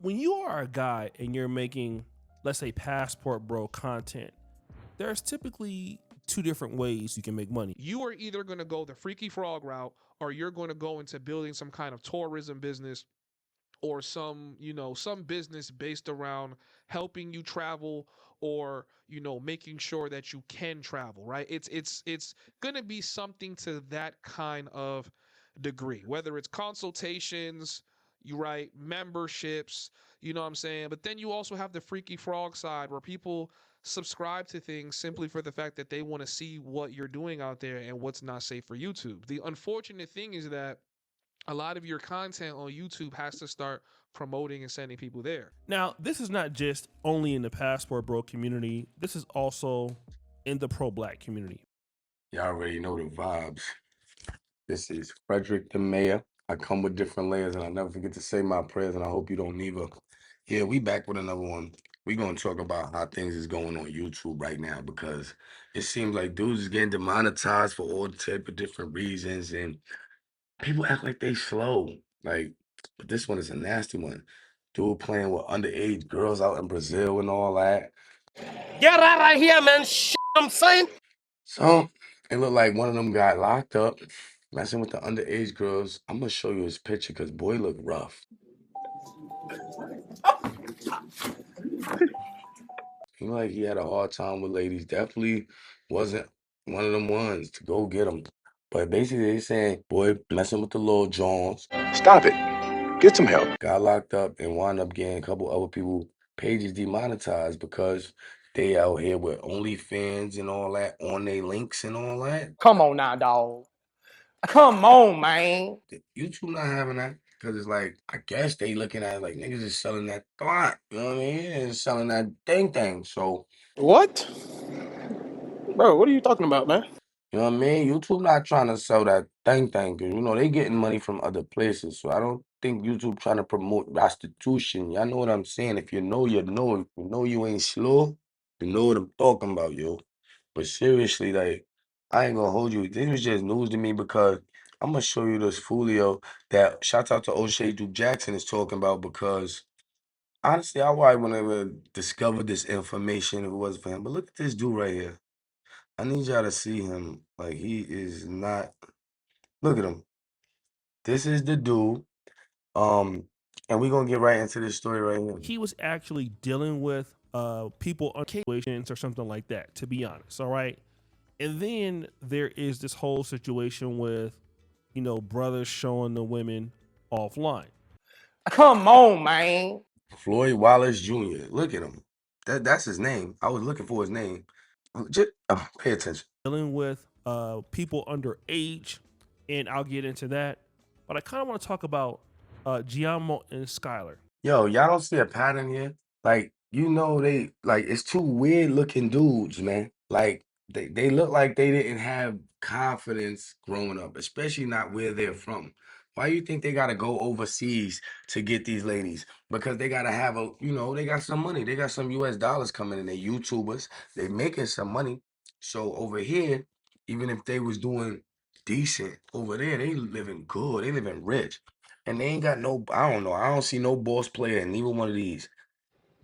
when you are a guy and you're making, let's say, passport bro content, there's typically two different ways you can make money. You are either going to go the Freaky Frog route, or you're going to go into building some kind of tourism business, or some business based around helping you travel, or making sure that you can travel, right? It's going to be something to that kind of degree, whether it's consultations, you right, memberships, you know what I'm saying? But then you also have the Freaky Frog side, where people subscribe to things simply for the fact that they want to see what you're doing out there and what's not safe for YouTube. The unfortunate thing is that a lot of your content on YouTube has to start promoting and sending people there. Now, this is not just only in the passport bro community. This is also in the pro black community. Y'all already know the vibes. This is Frederick the Mayor. I come with different layers, and I never forget to say my prayers, and I hope you don't either. Yeah, we back with another one. We gonna talk about how things is going on YouTube right now, because it seems like dudes is getting demonetized for all type of different reasons, and people act like they slow. Like, but this one is a nasty one. Dude playing with underage girls out in Brazil and all that. Get out of here, man. I'm saying. So it looked like one of them got locked up, messing with the underage girls. I'm gonna show you his picture because boy look rough. He look like he had a hard time with ladies. Definitely wasn't one of them ones to go get him. But basically they saying boy messing with the little Johns. Stop it. Get some help. Got locked up and wound up getting a couple other people pages demonetized because they out here with OnlyFans and all that on their links and all that. Come on now, dog. Come on, man. YouTube not having that because it's like, I guess they looking at it like niggas is selling that thought. You know what I mean? It's selling that thing. So, What? Bro, what are you talking about, man? you know what I mean? YouTube not trying to sell that thing because, they getting money from other places. So I don't think YouTube trying to promote prostitution. Y'all know what I'm saying? If you know, you know. If you know you ain't slow, you know what I'm talking about, yo. But seriously, like, I ain't gonna hold you. This was just news to me because I'm gonna show you this folio that shout out to O'Shea Duke Jackson is talking about, because honestly, I probably wouldn't have discovered this information if it wasn't for him. But look at this dude right here. I need y'all to see him. Like, he is not. Look at him. This is the dude. And we're gonna get right into this story right here. He was actually dealing with people on situations or something like that, to be honest. All right. And then there is this whole situation with, brothers showing the women offline. Come on, man. Floyd Wallace Jr. Look at him. That's his name. I was looking for his name. Just, pay attention. Dealing with people underage, and I'll get into that. But I kind of want to talk about Giacomo and Skyler. Yo, y'all don't see a pattern here? Like, they like it's two weird looking dudes, man. Like they look like they didn't have confidence growing up, especially not where they're from. Why you think they gotta go overseas to get these ladies? Because they gotta have they got some money. They got some US dollars coming in. They YouTubers. They making some money. So over here, even if they was doing decent, over there, they living good. They living rich. And they ain't got no, I don't know. I don't see no boss player in neither one of these.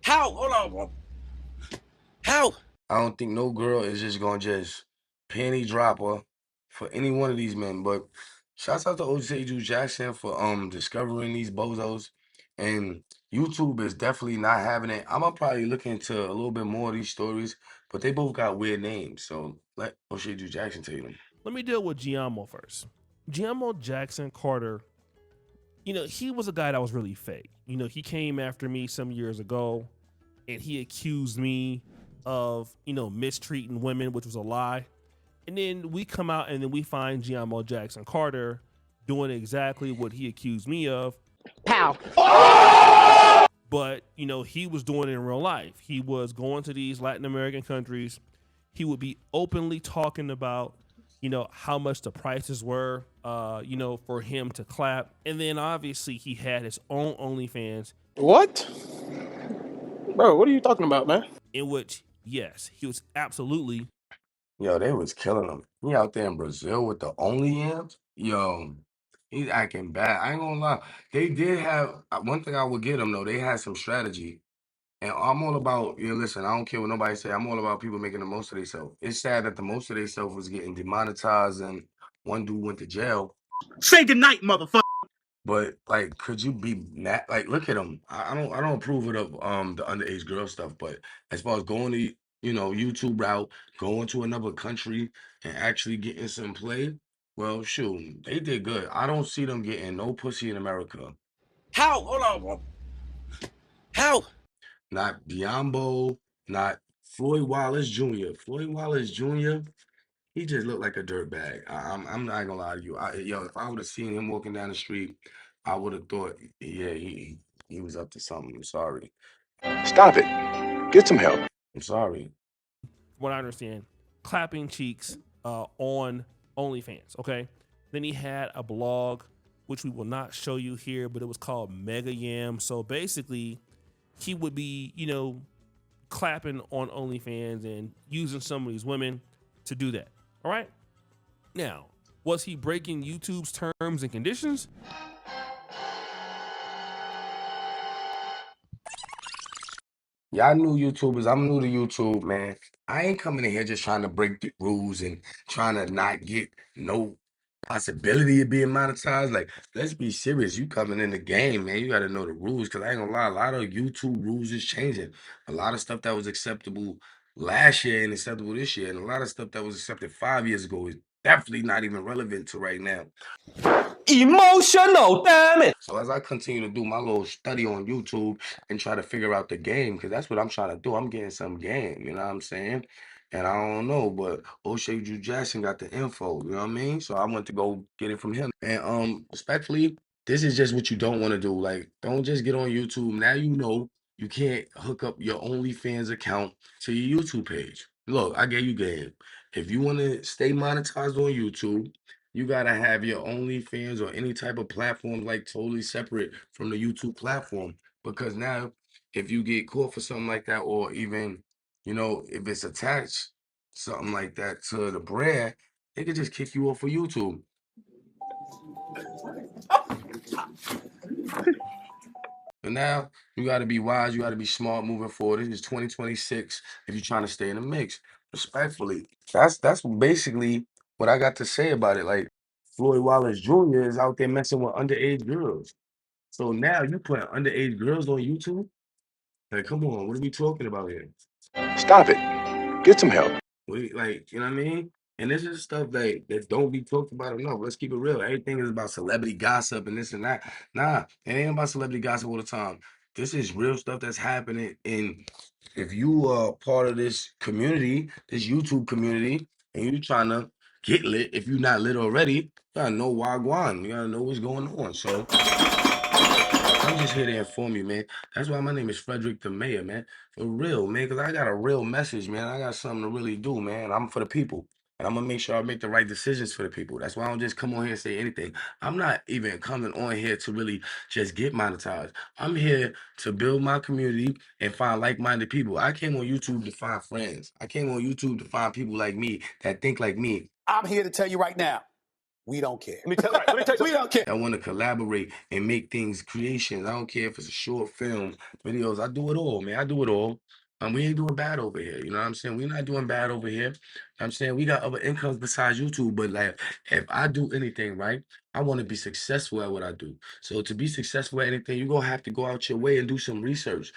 How? Hold on, bro. How? I don't think no girl is just gonna just penny drop her for any one of these men. But shouts out to OJ Juice Jackson for discovering these bozos. And YouTube is definitely not having it. I'm gonna probably look into a little bit more of these stories, but they both got weird names. So let OJ Juice Jackson tell you them. Let me deal with Giacomo first. Giacomo Jackson Carter, he was a guy that was really fake. He came after me some years ago and he accused me of, mistreating women, which was a lie. And then we come out and then we find Giacomo Jackson Carter doing exactly what he accused me of. Pow. But, he was doing it in real life. He was going to these Latin American countries. He would be openly talking about, how much the prices were, for him to clap. And then obviously he had his own OnlyFans. What? Bro, what are you talking about, man? In which, yes, he was absolutely. Yo, they was killing him. He out there in Brazil with the OnlyFans. Yo, He's acting bad. I ain't gonna lie. They did have one thing I would give them though. They had some strategy. And I'm all about, listen, I don't care what nobody say. I'm all about people making the most of themselves. It's sad that the most of themselves was getting demonetized and one dude went to jail. Say goodnight, motherfucker. But like, could you be mad? Like, look at him. I don't approve of the underage girl stuff. But as far as going to YouTube route, going to another country and actually getting some play, well, shoot, they did good. I don't see them getting no pussy in America. How? Hold on, bro. How? Not Diambo, not Floyd Wallace Jr. Floyd Wallace Jr. He just looked like a dirtbag. I'm not gonna lie to you. If I would have seen him walking down the street, I would have thought, yeah, he was up to something. I'm sorry. Stop it. Get some help. I'm sorry. What I understand, clapping cheeks on OnlyFans. Okay, then he had a blog which we will not show you here, but it was called Mega Yam. So basically, he would be clapping on OnlyFans and using some of these women to do that. All right. Now, was he breaking YouTube's terms and conditions? Y'all new YouTubers, I'm new to YouTube, man. I ain't coming in here just trying to break the rules and trying to not get no possibility of being monetized. Like, let's be serious. You coming in the game, man. You got to know the rules. Because I ain't gonna lie, a lot of YouTube rules is changing. A lot of stuff that was acceptable last year ain't acceptable this year. And a lot of stuff that was accepted 5 years ago is definitely not even relevant to right now. Emotional, damn it. So as I continue to do my little study on YouTube and try to figure out the game, because that's what I'm trying to do. I'm getting some game, you know what I'm saying? And I don't know, but O'Shea Drew Jackson got the info, you know what I mean? So I went to go get it from him. And respectfully, this is just what you don't want to do. Like, don't just get on YouTube. Now you know you can't hook up your OnlyFans account to your YouTube page. Look, I gave you game. If you want to stay monetized on YouTube, you gotta have your OnlyFans or any type of platform like totally separate from the YouTube platform. Because now, if you get caught for something like that, or even, if it's attached, something like that to the brand, they could just kick you off of YouTube. But now you gotta be wise, you gotta be smart moving forward. This is 2026 if you're trying to stay in the mix. Respectfully. That's basically what I got to say about it. Like Floyd Wallace Jr. is out there messing with underage girls. So now you put underage girls on YouTube? Like, come on, what are we talking about here? Stop it. Get some help. Like, you know what I mean? And this is stuff that don't be talked about enough. Let's keep it real. Everything is about celebrity gossip and this and that. Nah, it ain't about celebrity gossip all the time. This is real stuff that's happening. And if you are part of this community, this YouTube community, and you trying to get lit, if you're not lit already, you gotta know Wagwan. You gotta know what's going on. So I'm just here to inform you, man. That's why my name is Frederick the Mayor, man. For real, man, because I got a real message, man. I got something to really do, man. I'm for the people. And I'm gonna make sure I make the right decisions for the people. That's why I don't just come on here and say anything. I'm not even coming on here to really just get monetized. I'm here to build my community and find like-minded people. I came on YouTube to find friends. I came on YouTube to find people like me that think like me. I'm here to tell you right now, we don't care. Let me tell you, we don't care. I want to collaborate and make things creations. I don't care if it's a short film, videos. I do it all, man. I do it all. We ain't doing bad over here. You know what I'm saying? We're not doing bad over here. I'm saying we got other incomes besides YouTube, but like if I do anything right, I want to be successful at what I do. So to be successful at anything, you're gonna have to go out your way and do some research.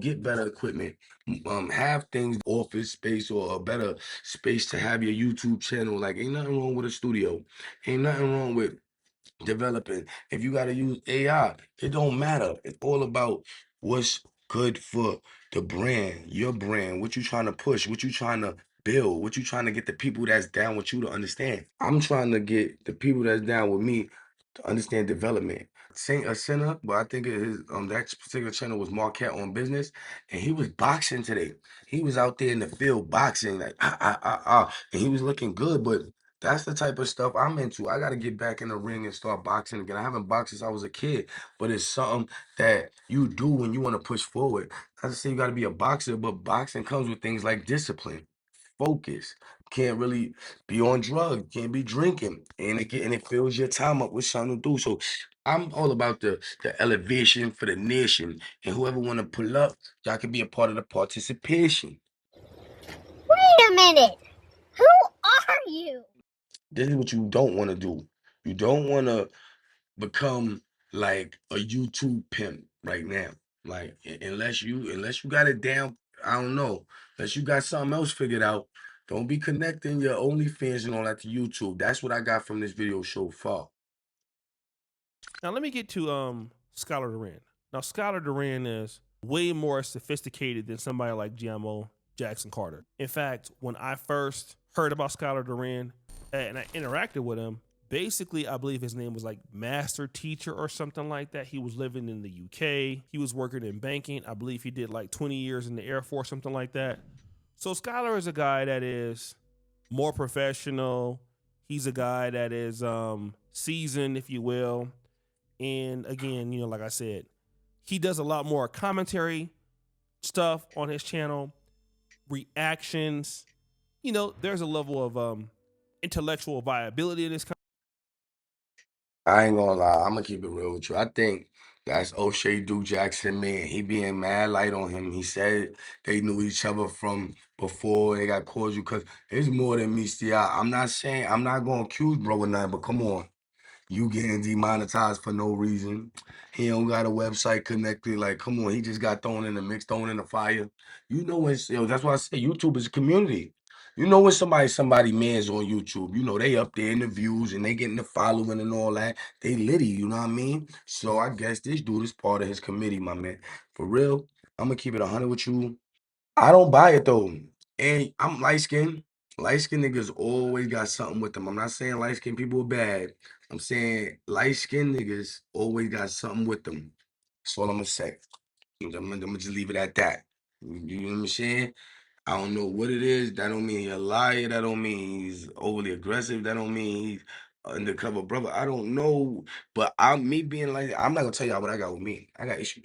Get better equipment. Have things, office space or a better space to have your YouTube channel. Like ain't nothing wrong with a studio. Ain't nothing wrong with developing. If you got to use AI, it don't matter. It's all about what's good for the brand, your brand, what you trying to push, what you trying to build, what you trying to get the people that's down with you to understand. I'm trying to get the people that's down with me to understand development. Saint a Sinner, but I think his that particular channel was Marquette on Business, and he was boxing today. He was out there in the field boxing like and he was looking good, but that's the type of stuff I'm into. I got to get back in the ring and start boxing again. I haven't boxed since I was a kid, but it's something that you do when you want to push forward. Not to say you got to be a boxer, but boxing comes with things like discipline. focus. Can't really be on drugs. Can't be drinking, and it fills your time up with something to do. So I'm all about the elevation for the nation, and whoever want to pull up, y'all can be a part of the participation. Wait a minute. Who are you? This is what you don't want to do. You don't want to become like a YouTube pimp right now. Like unless you got it down, I don't know. Unless you got something else figured out, don't be connecting your OnlyFans and all that to YouTube. That's what I got from this video so far. Now let me get to Skyler Durant. Now Skyler Durant is way more sophisticated than somebody like Giamo Jackson Carter. In fact, when I first heard about Skyler Durant and I interacted with him, basically I believe his name was like Master Teacher or something like that. He was living in the UK. He was working in banking. I believe he did like 20 years in the Air Force, something like that. So Skyler is a guy that is more professional. He's a guy that is seasoned, if you will. And again, you know, like I said, he does a lot more commentary stuff on his channel, reactions. You know, there's a level of intellectual viability in this. I ain't gonna lie, I'm gonna keep it real with you. I think that's O'Shea Du Jackson, man. He being mad light on him. He said they knew each other from before they got cordial because it's more than me, still. I'm not saying I'm not gonna accuse bro of nothing, but come on. You getting demonetized for no reason. He don't got a website connected. Like, come on, he just got thrown in the mix, thrown in the fire. You know when that's why I say YouTube is a community. You know when somebody man's on YouTube, you know they up there in the views and they getting the following and all that. They litty, you know what I mean? So I guess this dude is part of his committee, my man. For real, I'm gonna keep it 100 with you. I don't buy it though. And I'm light skinned. Light skinned niggas always got something with them. I'm not saying light skinned people are bad. I'm saying light skinned niggas always got something with them. That's all I'm gonna say. I'm gonna just leave it at that. You know what I'm saying? I don't know what it is. That don't mean he's a liar. That don't mean he's overly aggressive. That don't mean he's undercover brother. I don't know. But me being like, I'm not gonna tell y'all what I got with me. I got issues.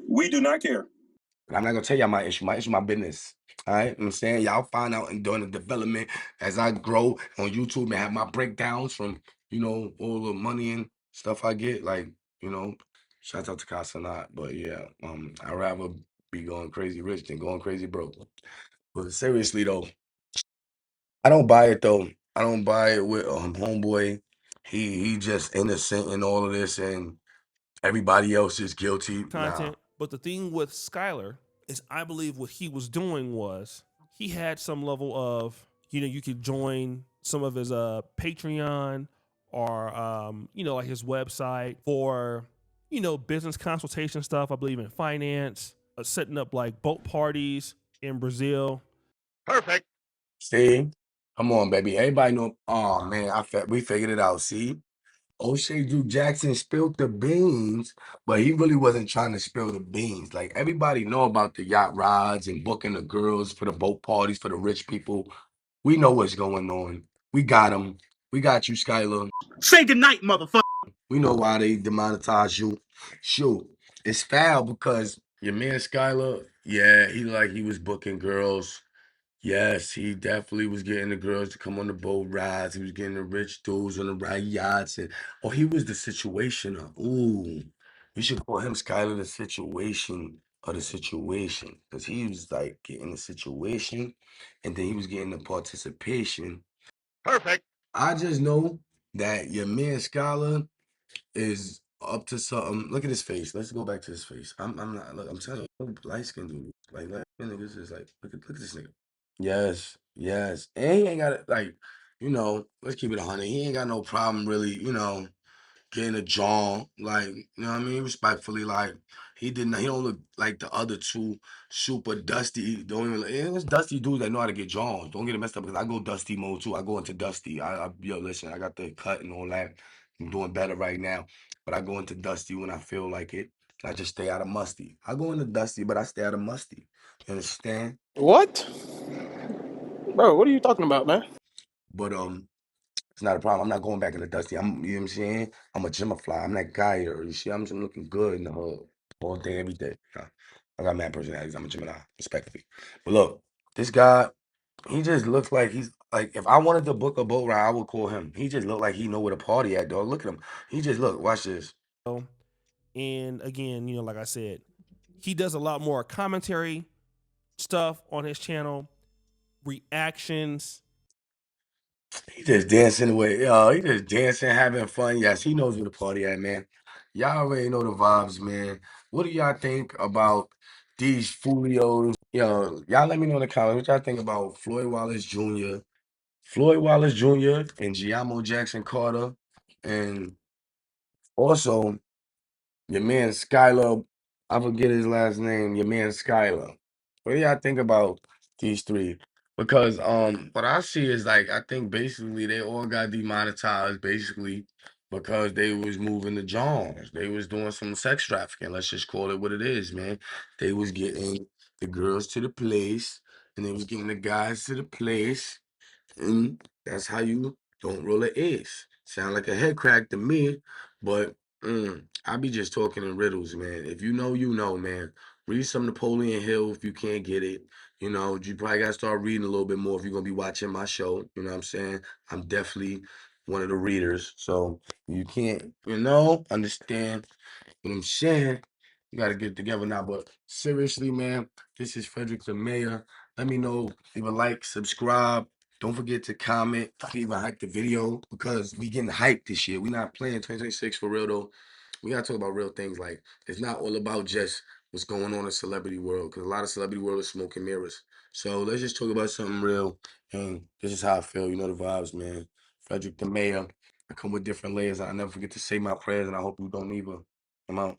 We do not care. I'm not gonna tell y'all my issue. My issue, my business. All right, I'm saying y'all find out and during the development as I grow on YouTube and have my breakdowns from all the money and stuff I get. Like shout out to Casanat, but yeah, I'd rather be going crazy rich than going crazy broke. But seriously though, I don't buy it though. I don't buy it with homeboy. He just innocent in all of this and everybody else is guilty. Nah. Content. But the thing with Skyler is I believe what he was doing was he had some level of, you could join some of his Patreon or like his website for, business consultation stuff. I believe in finance, setting up like boat parties in Brazil. Perfect. See? Come on, baby. Everybody know. Oh man, we figured it out. See? O'Shea Duke Jackson spilled the beans, but he really wasn't trying to spill the beans. Like everybody know about the yacht rides and booking the girls for the boat parties for the rich people. We know what's going on. We got them. We got you, Skyler. Say goodnight, motherfucker. We know why they demonetized you. Shoot, it's foul because your man Skyler, yeah, he was booking girls. Yes, he definitely was getting the girls to come on the boat rides. He was getting the rich dudes on the right yachts, and he was the situationer. Ooh, you should call him Skyler the situation of the situation, because he was like getting the situation, and then he was getting the participation. Perfect. I just know that your man Skyler is up to something. Look at his face. Let's go back to his face. I'm not. Look, I'm telling you, light skinned dude, like light skinned niggas is like look at this nigga. Yes, yes. And he ain't got it like, let's keep it 100. He ain't got no problem really, getting a John. Like, you know what I mean? Respectfully, like he don't look like the other two super dusty. Don't even it's dusty dudes that know how to get Johns. Don't get it messed up because I go dusty mode too. I go into dusty. Yo, listen, I got the cut and all that. I'm doing better right now. But I go into dusty when I feel like it. I just stay out of musty. I go into dusty, but I stay out of musty. You understand? What? Bro, what are you talking about, man? But it's not a problem. I'm not going back in the dusty. You know what I'm saying? I'm a gymafly. I'm that guy here. You see, I'm just looking good in the hood all day, every day. I got mad personalities. I'm a Gemini, respectfully. But look, This guy, he just looks like he's like if I wanted to book a boat ride, I would call him. He just look like he know where the party at, dog. Look at him. He just look. Watch this. And again, like I said, he does a lot more commentary stuff on his channel, reactions. He just dancing away. He just dancing, having fun. Yes, he knows where the party at, man. Y'all already know the vibes, man. What do y'all think about these Furios? Y'all let me know in the comments what y'all think about Floyd Wallace Jr. and Giamo Jackson Carter, and also your man Skyler, I forget his last name. Your man Skyler. What do y'all think about these three? Because what I see is like I think basically they all got demonetized basically because they was moving the Johns. They was doing some sex trafficking. Let's just call it what it is, man. They was getting the girls to the place and they was getting the guys to the place. And that's how you don't roll an ace. Sound like a head crack to me, but I be just talking in riddles, man. If you know, man. Read some Napoleon Hill if you can't get it. You probably gotta start reading a little bit more if you're gonna be watching my show. You know what I'm saying? I'm definitely one of the readers. So you can't, understand what I'm saying. You gotta get it together now. But seriously, man, this is Frederick the Mayor. Let me know, leave a like, subscribe. Don't forget to comment. Even hype the video because we getting hyped this year. We not playing 2026 for real though. We gotta talk about real things. Like it's not all about just what's going on in the celebrity world because a lot of celebrity world is smoke and mirrors. So let's just talk about something real. And this is how I feel. You know the vibes, man. Frederick the Mayor. I come with different layers. I never forget to say my prayers, and I hope you don't either. I'm out.